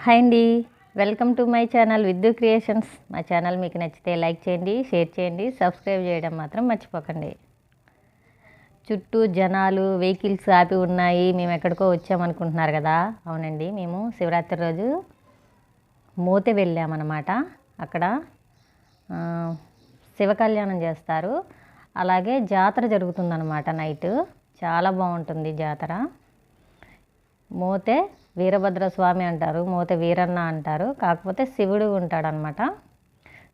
Hi అండి, welcome to my channel విద్యు creations. మా channel మీకు నచ్చితే లైక్ చేయండి, షేర్ చేయండి, సబ్స్క్రైబ్ చేయడం మాత్రం మర్చిపోకండి. చుట్టూ జనాలు, వెహికల్స్ ఆపి ఉన్నాయి. మేము ఎక్కడికో వచ్చామనుకుంటున్నారు కదా. అవునండి, మేము శివరాత్రి రోజు మోతే వెళ్ళామన్నమాట. అక్కడ శివ కళ్యాణం చేస్తారు, అలాగే జాతర జరుగుతుందన్నమాట. నైట్ చాలా బాగుంటుంది జాతర. మోతే వీరభద్ర స్వామి అంటారు, మోతే వీరన్న అంటారు. కాకపోతే శివుడు ఉంటాడనమాట.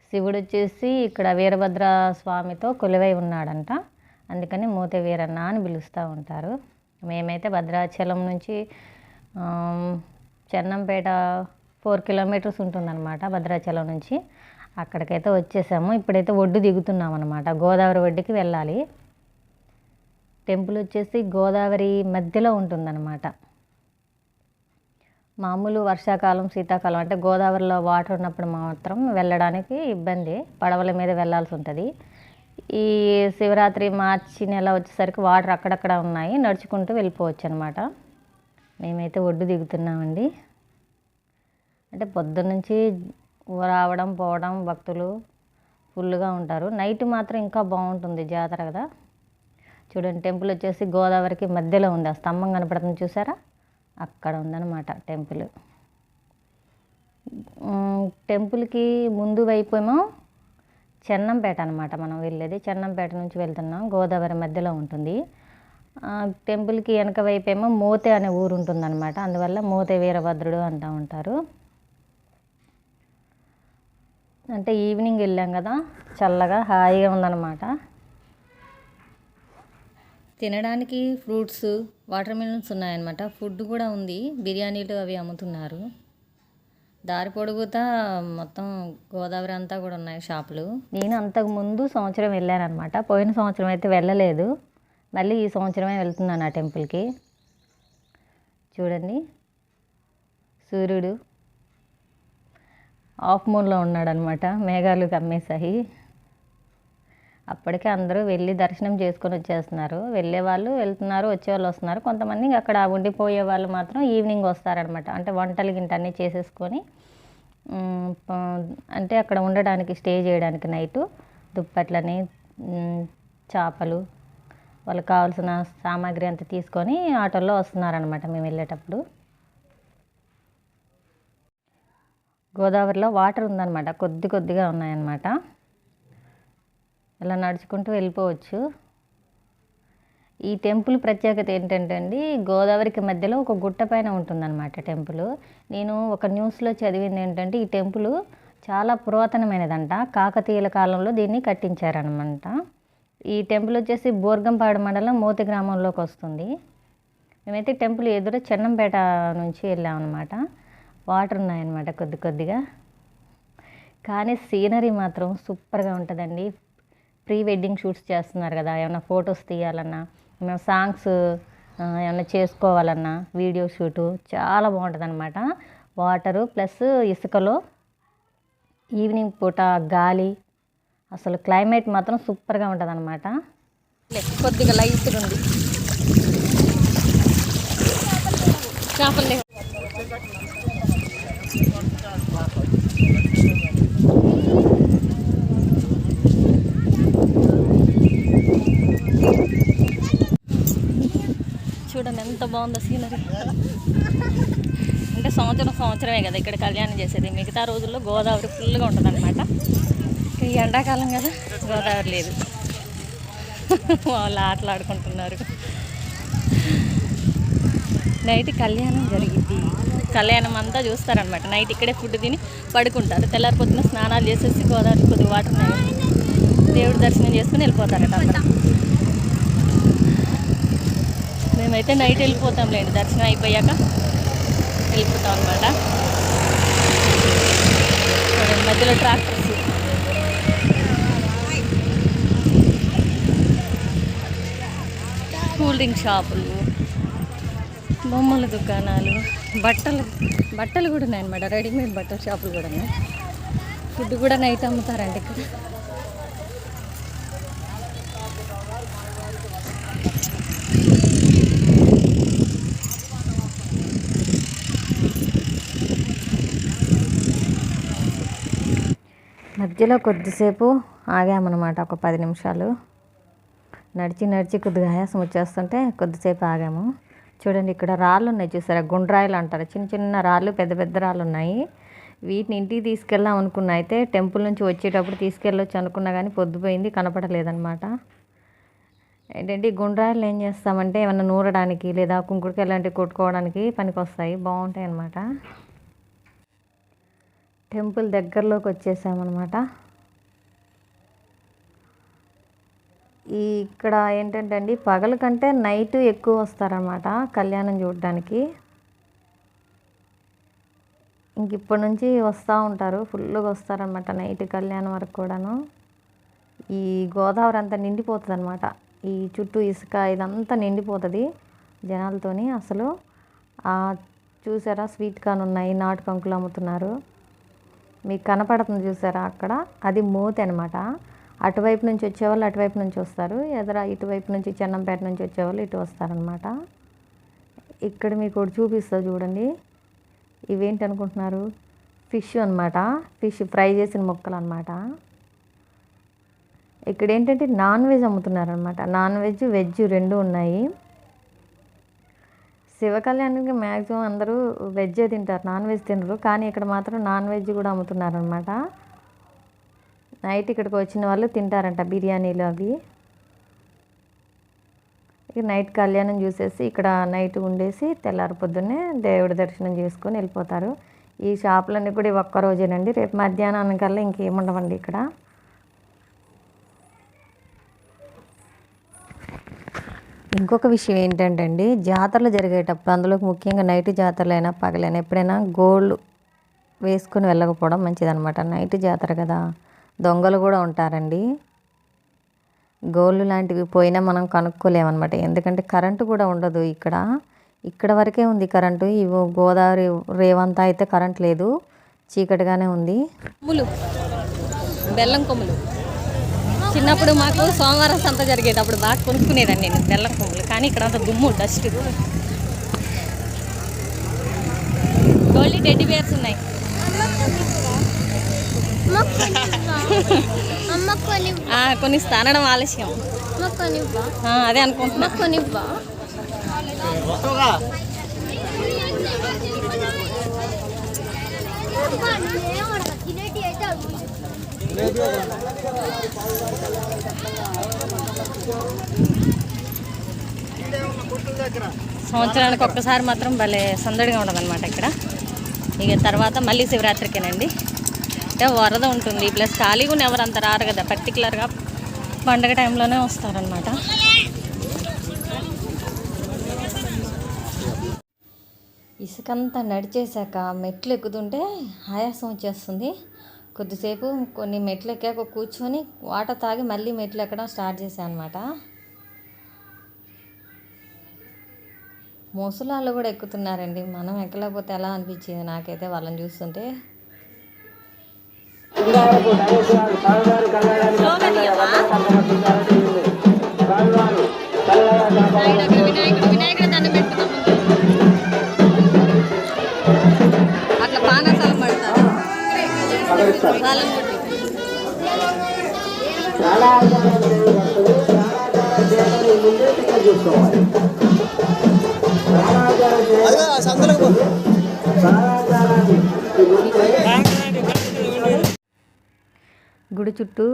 శివుడు వచ్చేసి ఇక్కడ వీరభద్ర స్వామితో కొలువై ఉన్నాడంట. అందుకని మోతే వీరన్న అని పిలుస్తూ ఉంటారు. మేమైతే భద్రాచలం నుంచి చెన్నంపేట 4 కిలోమీటర్స్ ఉంటుందన్నమాట. భద్రాచలం నుంచి అక్కడికైతే వచ్చేసాము. ఇప్పుడైతే ఒడ్డు దిగుతున్నాం అనమాట. గోదావరి ఒడ్డుకి వెళ్ళాలి. టెంపుల్ వచ్చేసి గోదావరి మధ్యలో ఉంటుందన్నమాట. మామూలు వర్షాకాలం, శీతాకాలం అంటే గోదావరిలో వాటర్ ఉన్నప్పుడు మాత్రం వెళ్ళడానికి ఇబ్బంది, పడవల మీద వెళ్ళాల్సి ఉంటుంది. ఈ శివరాత్రి మార్చి నెల వచ్చేసరికి వాటర్ అక్కడక్కడ ఉన్నాయి, నడుచుకుంటూ వెళ్ళిపోవచ్చు అనమాట. మేమైతే ఒడ్డు దిగుతున్నామండి. అంటే పొద్దున్నుంచి రావడం పోవడం భక్తులు ఫుల్గా ఉంటారు. నైట్ మాత్రం ఇంకా బాగుంటుంది జాతర కదా. చూడండి, టెంపుల్ వచ్చేసి గోదావరికి మధ్యలో ఉంది. ఆ స్తంభం కనపడుతుంది చూసారా, అక్కడ ఉందన్నమాట టెంపుల్. టెంపుల్కి ముందు వైపేమో చెన్నంపేట అనమాట. మనం వెళ్ళేది చెన్నంపేట నుంచి వెళ్తున్నాం. గోదావరి మధ్యలో ఉంటుంది. టెంపుల్కి వెనక వైపేమో మోతే అనే ఊరు ఉంటుందన్నమాట. అందువల్ల మోతే వీరభద్రుడు అంటూ ఉంటారు. అంటే ఈవినింగ్ వెళ్ళాం కదా, చల్లగా హాయిగా ఉందన్నమాట. తినడానికి ఫ్రూట్స్, వాటర్ మిలన్స్ ఉన్నాయన్నమాట. ఫుడ్ కూడా ఉంది, బిర్యానీలు అవి అమ్ముతున్నారు. దారి పొడుగుతా మొత్తం గోదావరి అంతా కూడా ఉన్నాయి షాపులు. నేను అంతకుముందు సంవత్సరం వెళ్ళానమాట. పోయిన సంవత్సరం అయితే వెళ్ళలేదు, మళ్ళీ ఈ సంవత్సరమే వెళ్తున్నాను ఆ టెంపుల్కి. చూడండి, సూర్యుడు హాఫ్ మూన్లో ఉన్నాడనమాట. మేఘాలు కమ్మేశాయి. అప్పటికే అందరూ వెళ్ళి దర్శనం చేసుకొని వచ్చేస్తున్నారు. వెళ్ళే వాళ్ళు వెళ్తున్నారు, వచ్చేవాళ్ళు వస్తున్నారు. కొంతమంది అక్కడ ఉండిపోయే వాళ్ళు మాత్రం ఈవినింగ్ వస్తారనమాట. అంటే వంటలు గింట అన్నీ చేసేసుకొని అంటే అక్కడ ఉండడానికి, స్టే చేయడానికి నైటు దుప్పట్లని, చేపలు, వాళ్ళకి కావాల్సిన సామాగ్రి అంతా తీసుకొని ఆటోల్లో వస్తున్నారనమాట మేము వెళ్ళేటప్పుడు. గోదావరిలో వాటర్ ఉందన్నమాట, కొద్దిగా ఉన్నాయన్నమాట. ఇలా నడుచుకుంటూ వెళ్ళిపోవచ్చు. ఈ టెంపుల్ ప్రత్యేకత ఏంటంటే అండి, గోదావరికి మధ్యలో ఒక గుట్ట పైన ఉంటుందన్నమాట టెంపుల్. నేను ఒక న్యూస్లో చదివింది ఏంటంటే, ఈ టెంపుల్ చాలా పురాతనమైనదంట. కాకతీయుల కాలంలో దీన్ని కట్టించారనమాట. ఈ టెంపుల్ వచ్చేసి బోర్గంపాడు మండలం మోతి గ్రామంలోకి వస్తుంది. మేమైతే టెంపుల్ ఎదురు చెన్నంపేట నుంచి వెళ్ళామన్నమాట. వాటర్ ఉన్నాయన్నమాట కొద్దిగా. కానీ సీనరీ మాత్రం సూపర్గా ఉంటుందండి. ప్రీ వెడ్డింగ్ షూట్స్ చేస్తున్నారు కదా, ఏమైనా ఫొటోస్ తీయాలన్నా, ఏమైనా సాంగ్స్ ఏమైనా చేసుకోవాలన్నా వీడియో షూటు చాలా బాగుంటుంది అనమాట. వాటరు ప్లస్ ఇసుకలో ఈవినింగ్ పూట గాలి, అసలు క్లైమేట్ మాత్రం సూపర్గా ఉంటుంది అనమాట. కొద్దిగా లైట్గా ఉంది. చేపలు చూడండి ఎంత బాగుందో సీనరీ. అంటే సంవత్సరమే కదా ఇక్కడ కళ్యాణం చేసేది. మిగతా రోజుల్లో గోదావరి ఫుల్గా ఉంటుంది అనమాట. ఈ ఎండాకాలం కదా, గోదావరి లేదు. వాళ్ళు ఆటలాడుకుంటున్నారు. నైట్ కళ్యాణం జరిగింది. కళ్యాణం అంతా చూస్తారనమాట. నైట్ ఇక్కడే ఫుడ్ తిని పడుకుంటారు. తెల్లారి పొద్దున స్నానాలు చేసేసి గోదావరి కొద్దిగా వాటర్ ఉన్నాయి, దేవుడి దర్శనం చేసుకుని వెళ్ళిపోతారట అందరూ. మేమైతే నైట్ వెళ్ళిపోతాంలేండి, దర్శనం అయిపోయాక వెళ్ళిపోతాం అనమాట. మధ్యలో ట్రాక్టర్స్, కూల్ డ్రింక్ షాపులు, బొమ్మల దుకాణాలు, బట్టలు కూడా ఉన్నాయన్నమాట. రెడీమేడ్ బట్టల షాపులు కూడా ఉన్నాయి. ఫుడ్ కూడా నైట్ అమ్ముతారండి ఇక్కడ. మధ్యలో కొద్దిసేపు ఆగామన్నమాట, ఒక 10 నిమిషాలు. నడిచి కొద్దిగా ఆయాసం వచ్చేస్తుంటే కొద్దిసేపు ఆగాము. చూడండి, ఇక్కడ రాళ్ళు ఉన్నాయి చూసారా, గుండ్రాయిలు అంటారు. చిన్న చిన్న రాళ్ళు, పెద్ద పెద్ద రాళ్ళు ఉన్నాయి. వీటిని ఇంటికి తీసుకెళ్దాం అనుకున్నా, అయితే టెంపుల్ నుంచి వచ్చేటప్పుడు తీసుకెళ్ళొచ్చు అనుకున్నా కానీ పొద్దుపోయింది, కనపడలేదన్నమాట. ఏంటంటే ఈ గుండ్రాయిలు ఏం చేస్తామంటే ఏమన్నా నూరడానికి లేదా కుంకుడుకాయ లాంటివి కొట్టుకోవడానికి పనికి వస్తాయి, బాగుంటాయి అన్నమాట. టెంపుల్ దగ్గరలోకి వచ్చేసామన్నమాట. ఇక్కడ ఏంటంటే అండి, పగల కంటే నైట్ ఎక్కువ వస్తారన్నమాట కళ్యాణం చూడడానికి. ఇంక ఇప్పటి నుంచి వస్తూ ఉంటారు, ఫుల్గా వస్తారనమాట నైట్ కళ్యాణం వరకు కూడాను. ఈ గోదావరి అంతా నిండిపోతుంది అనమాట, ఈ చుట్టూ ఇసుక ఇదంతా నిండిపోతుంది జనాలతోని. అసలు చూసారా, స్వీట్ కార్న్ ఉన్నాయి, నాటు కంకులు అమ్ముతున్నారు. మీకు కనపడుతుంది చూసారా అక్కడ, అది మూతి అనమాట. అటువైపు నుంచి వచ్చేవాళ్ళు అటువైపు నుంచి వస్తారు, ఇటువైపు నుంచి చెన్నంపేట నుంచి వచ్చేవాళ్ళు ఇటు వస్తారనమాట. ఇక్కడ మీకు ఒకటి చూపిస్తా చూడండి. ఇవేంటి అనుకుంటున్నారు, ఫిష్ అనమాట, ఫిష్ ఫ్రై చేసిన ముక్కలు అనమాట. ఇక్కడ ఏంటంటే నాన్ వెజ్ అమ్ముతున్నారనమాట, నాన్ వెజ్ వెజ్ రెండు ఉన్నాయి. శివ కళ్యాణానికి మ్యాక్సిమం అందరూ వెజ్జే తింటారు, నాన్ వెజ్ తినరు. కానీ ఇక్కడ మాత్రం నాన్ వెజ్ కూడా అమ్ముతున్నారనమాట. నైట్ ఇక్కడికి వచ్చిన వాళ్ళు తింటారంట బిర్యానీలు అవి. ఇక నైట్ కళ్యాణం చూసేసి ఇక్కడ నైట్ ఉండేసి తెల్లారి పొద్దున్నే దేవుడి దర్శనం చేసుకొని వెళ్ళిపోతారు. ఈ షాపులన్నీ కూడా ఒక్కరోజేనండి, రేపు మధ్యాహ్నానికల్లా ఇంకేముండవండి ఇక్కడ. ఇంకొక విషయం ఏంటంటే అండి, జాతరలు జరిగేటప్పుడు, అందులో ముఖ్యంగా నైట్ జాతరలైనా పగలైనా ఎప్పుడైనా గోల్డ్ వేసుకొని వెళ్ళకపోవడం మంచిదన్నమాట. నైట్ జాతర కదా, దొంగలు కూడా ఉంటారండి. గోల్డ్ లాంటివి పోయినా మనం కనుక్కోలేమన్నమాట, ఎందుకంటే కరెంటు కూడా ఉండదు ఇక్కడ వరకే ఉంది కరెంటు. ఇవి గోదావరి రేవంతా అయితే కరెంట్ లేదు, చీకటిగానే ఉంది. బెల్లం కొమ్ములు చిన్నప్పుడు మాకు సోమవారం సంత జరిగేటప్పుడు బాగా కొనుక్కునేదాన్ని నేను బెల్లం కొమ్ములు. కానీ ఇక్కడ అంత దుమ్ము, డస్ట్. గోల్డ్ టెడ్డీ బేర్స్ ఉన్నాయి. కొనిస్తా అనడం ఆలస్యం, అదే అనుకుంటున్నా. సంవత్సరానికి ఒక్కసారి మాత్రం భలే సందడిగా ఉండదన్నమాట ఇక్కడ. ఇక తర్వాత మళ్ళీ శివరాత్రికేనండి. అంటే వరద ఉంటుంది, ప్లస్ ఖాళీగా ఎవరు అంత రారు కదా, పర్టికులర్గా పండగ టైంలోనే వస్తారనమాట. ఇసుకంతా నడిచేసాక మెట్లు ఎక్కుతుంటే ఆయాసం వచ్చేస్తుంది. కొద్దిసేపు కొన్ని మెట్లు ఎక్కాక కూర్చొని వాటర్ తాగి మళ్ళీ మెట్లు ఎక్కడం స్టార్ట్ చేశాను అనమాట. ముసలాళ్ళు కూడా ఎక్కుతున్నారండి, మనం ఎక్కలేకపోతే ఎలా అనిపించింది నాకైతే వాళ్ళని చూస్తుంటే. అట్లా పానసాలం పడతారు వాళ్ళని కొట్టి. గుడి చుట్టూ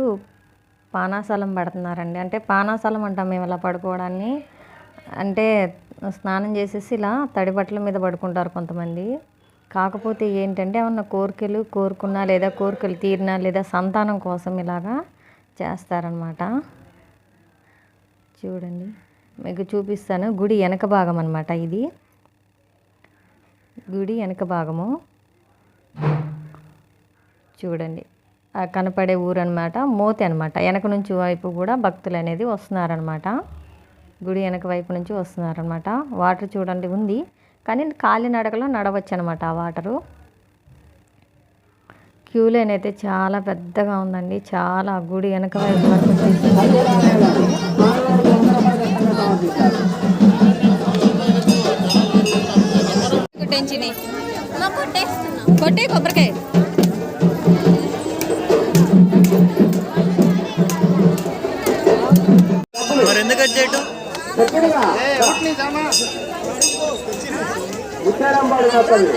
పానాసలం పడుతున్నారండి. అంటే పానాసలం అంటాం మేము ఇలా పడుకోవడాన్ని. అంటే స్నానం చేసేసి ఇలా తడి బట్టల మీద పడుకుంటారు కొంతమంది. కాకపోతే ఏంటంటే ఏమన్నా కోరికలు కోరుకున్నా లేదా కోరికలు తీరినా లేదా సంతానం కోసం ఇలాగా చేస్తారనమాట. చూడండి, మీకు చూపిస్తాను. గుడి వెనక భాగం అనమాట ఇది, గుడి వెనక భాగము. చూడండి, కనపడే ఊరు అనమాట, మోతి అనమాట. వెనక నుంచి వైపు కూడా భక్తులు అనేది వస్తున్నారనమాట, గుడి వెనక వైపు నుంచి వస్తున్నారనమాట. వాటర్ చూడండి ఉంది, కానీ కాలినడకలో నడవచ్చు అనమాట ఆ వాటరు. క్యూ లైన్ అయితే చాలా పెద్దగా ఉందండి, చాలా. గుడి వెనక వైపు వరకు కొట్టే కొబ్బరికాయ ముత్యాలంపాడు మాత్రమే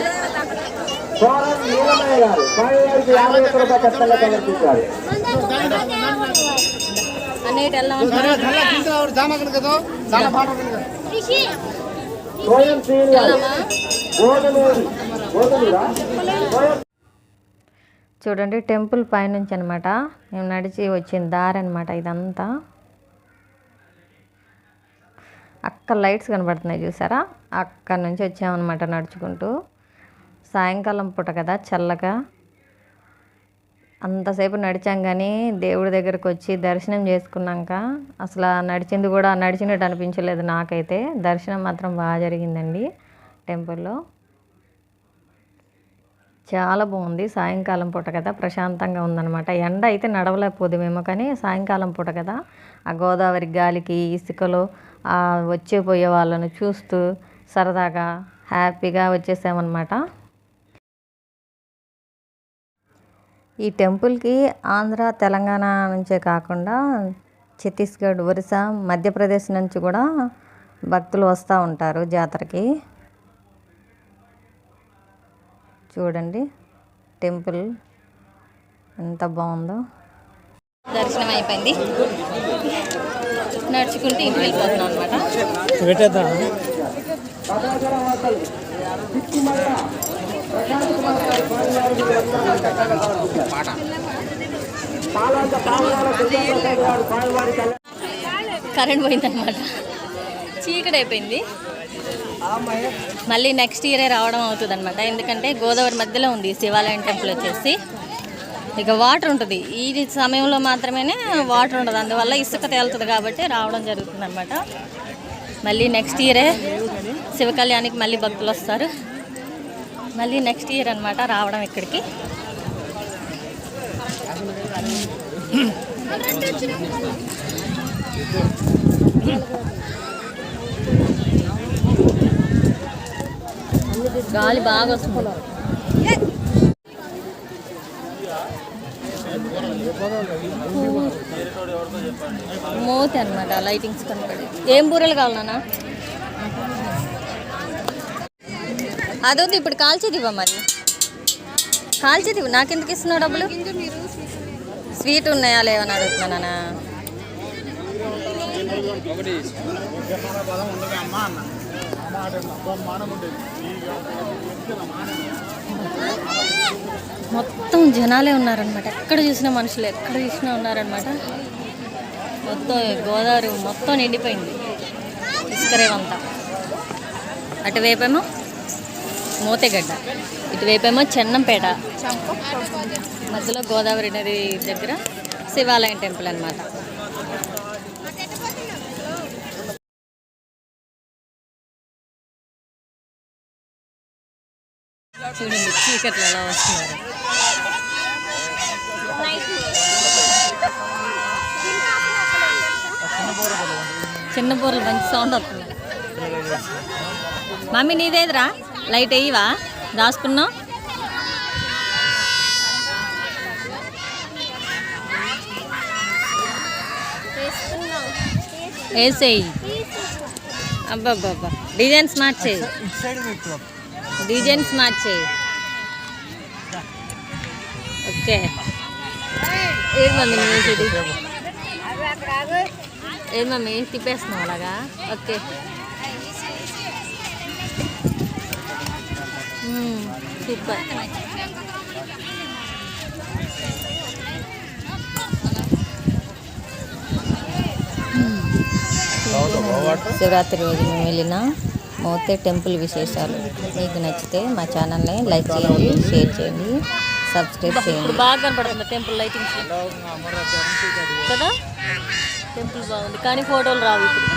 సోరం నీలమయ్య గారు స్వామివారికి 51 రూపాయలు ఖచ్చితంగా సమర్పించారు. స్వయం శ్రీనివాస్ చూడండి టెంపుల్ పైనుంచి అనమాట మేము నడిచి వచ్చిన దారి అనమాట ఇదంతా. అక్కడ లైట్స్ కనబడుతున్నాయి చూసారా, అక్కడ నుంచి వచ్చామన్నమాట నడుచుకుంటూ. సాయంకాలం పూట కదా చల్లగా, అంతసేపు నడిచాం కానీ దేవుడి దగ్గరకు వచ్చి దర్శనం చేసుకున్నాక అసలు నడిచింది కూడా నడిచినట్టు అనిపించలేదు నాకైతే. దర్శనం మాత్రం బాగా జరిగిందండి టెంపుల్లో, చాలా బాగుంది. సాయంకాలం పూట కదా ప్రశాంతంగా ఉందన్నమాట. ఎండ అయితే నడవలేకపోదుమేమో కానీ సాయంకాలం పూట కదా ఆ గోదావరి గాలికి ఇసుకలో వచ్చే పోయే వాళ్ళను చూస్తూ సరదాగా హ్యాపీగా వచ్చేసామన్నమాట. ఈ టెంపుల్కి ఆంధ్ర తెలంగాణ నుంచే కాకుండా ఛత్తీస్గఢ్, ఒరిస్సా, మధ్యప్రదేశ్ నుంచి కూడా భక్తులు వస్తూ ఉంటారు జాతరకి. చూడండి టెంపుల్ ఎంత బాగుందో. దర్శనం అయిపోయింది, నడుచుకుంటూ ఇంటికి వెళ్ళిపోతున్నాం అనమాట. కరెంట్ పోయిందనమాట, చీకటి అయిపోయింది. మళ్ళీ నెక్స్ట్ ఇయరే రావడం అవుతుంది అనమాట. ఎందుకంటే గోదావరి మధ్యలో ఉంది శివాలయం టెంపుల్ వచ్చేసి. ఇక వాటర్ ఉంటుంది, ఈ సమయంలో మాత్రమే వాటర్ ఉండదు, అందువల్ల ఇసుక తేలుతుంది కాబట్టి రావడం జరుగుతుంది అనమాట. మళ్ళీ నెక్స్ట్ ఇయరే శివ కళ్యాణానికి మళ్ళీ భక్తులు వస్తారు. మళ్ళీ నెక్స్ట్ ఇయర్ అనమాట రావడం ఇక్కడికి. గాలి బాగా వస్తుంది. మోతి అనమాట లైటింగ్స్ కనపడి. ఏం బూరెలు కావాలన్నా అదొద్దు, ఇప్పుడు కాల్చేది ఇవ్వ. మరి కాల్చేది ఇవ్వ, నాకెందుకు ఇస్తున్నావు డబ్బులు? స్వీట్ ఉన్నాయా లేవని అడుగుతున్నానా? మొత్తం జనాలే ఉన్నారనమాట, ఎక్కడ చూసినా మనుషులు, ఎక్కడ చూసినా ఉన్నారనమాట. మొత్తం గోదావరి మొత్తం నిండిపోయింది ఇసుకరేవంతా. అటువైపేమో మోతేగడ్డ, ఇటువైపేమో చెన్నంపేట, మధ్యలో గోదావరి నది దగ్గర శివాలయం టెంపుల్ అనమాట. చూడండి చీకట్లు ఎలా వస్తున్నారు. చిన్న బూరలు మంచి సౌండ్ వస్తుంది. మమ్మీ నీదేదిరా, లైట్ వేయవా? దాచుకున్నావు. వేసేయి. అబ్బాబ్బా డిజైన్స్ మార్చేయి, డిజైన్స్ మార్చేయి. ఓకే. ఏది మమ్మీ నువ్వు వేసేది? ఏది మమ్మీ తిప్పేస్తున్నావు అలాగా? ఓకే. సూపర్. శివరాత్రి రోజు మేము వెళ్ళిన మోతే టెంపుల్ విశేషాలు మీకు నచ్చితే మా ఛానల్ని లైక్ చేయండి, షేర్ చేయండి, సబ్స్క్రైబ్ చేయండి. బాగా కనపడుతుంది టెంపుల్ లైటింగ్స్ కదా. టెంపుల్ బాగుంది కానీ ఫోటోలు రావు ఇప్పుడు.